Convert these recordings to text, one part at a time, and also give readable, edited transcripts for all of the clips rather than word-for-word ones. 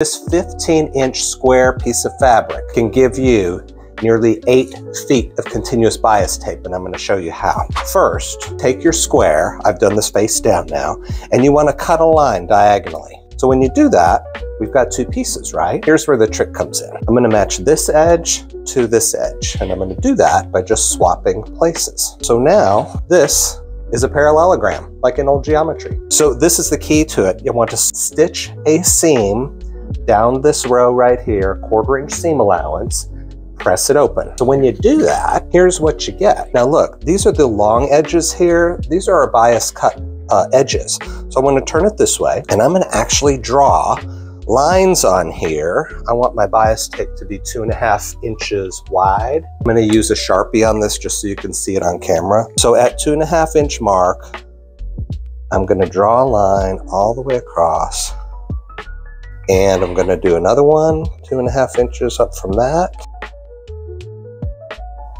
This 15-inch square piece of fabric can give you nearly 8 feet of continuous bias tape, and I'm going to show you how. First, take your square, I've done this face down now, and you want to cut a line diagonally. So when you do that, we've got 2 pieces, right? Here's where the trick comes in. I'm going to match this edge to this edge, and I'm going to do that by just swapping places. So now this is a parallelogram, like in old geometry. So this is the key to it. You want to stitch a seam down this row right here, 1/4 inch seam allowance, press it open. So when you do that, here's what you get. Now look, these are the long edges here. These are our bias cut edges. So I'm going to turn it this way, and I'm going to actually draw lines on here. I want my bias tape to be 2.5 inches wide. I'm going to use a Sharpie on this just so you can see it on camera. So at 2.5 inch mark, I'm going to draw a line all the way across. And I'm going to do another one, 2.5 inches up from that.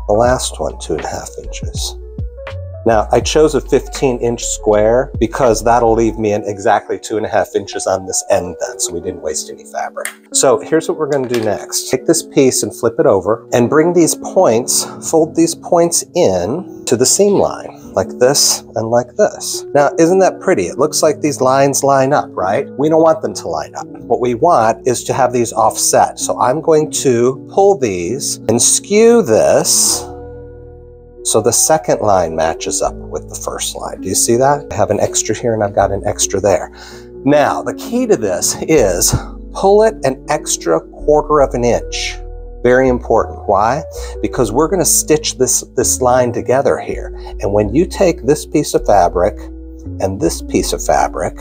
The last one, 2.5 inches. Now, I chose a 15-inch square because that'll leave me in exactly 2.5 inches on this end then, so we didn't waste any fabric. So here's what we're going to do next. Take this piece and flip it over and bring these points, fold these points in to the seam line, like this and like this. Now, isn't that pretty? It looks like these lines line up, right? We don't want them to line up. What we want is to have these offset. So I'm going to pull these and skew this so the second line matches up with the first line. Do you see that? I have an extra here and I've got an extra there. Now, the key to this is pull it an extra 1/4 inch. Very important. Why? Because we're going to stitch this line together here. And when you take this piece of fabric and this piece of fabric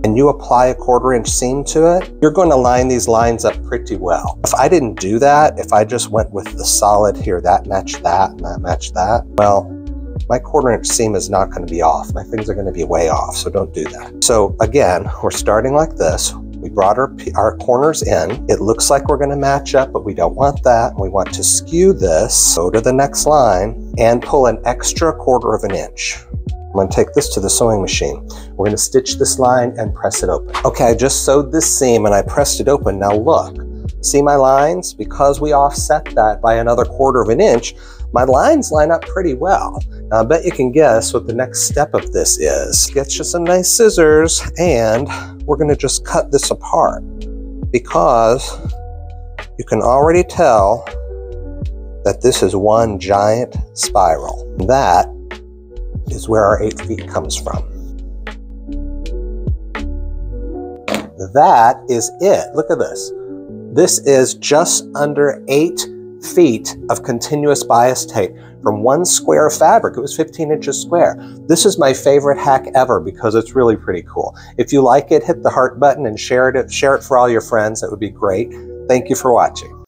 and you apply a 1/4 inch seam to it, you're going to line these lines up pretty well. If I didn't do that, if I just went with the solid here, that matched that and that matched that, well, my 1/4 inch seam is not going to be off. My things are going to be way off, so don't do that. So again, we're starting like this. We brought our corners in. It looks like we're going to match up, but we don't want that. We want to skew this, go to the next line, and pull an extra 1/4 inch. I'm going to take this to the sewing machine. We're going to stitch this line and press it open. Okay, I just sewed this seam and I pressed it open. Now look, see my lines? Because we offset that by another 1/4 inch, my lines line up pretty well. Now I bet you can guess what the next step of this is. Get you some nice scissors and we're going to just cut this apart because you can already tell that this is one giant spiral. That is where our 8 feet comes from. That is it. Look at this. This is just under 8 feet of continuous bias tape from one square of fabric. It was 15 inches square. This is my favorite hack ever because it's really pretty cool. If you like it, hit the heart button and share it for all your friends. That would be great. Thank you for watching.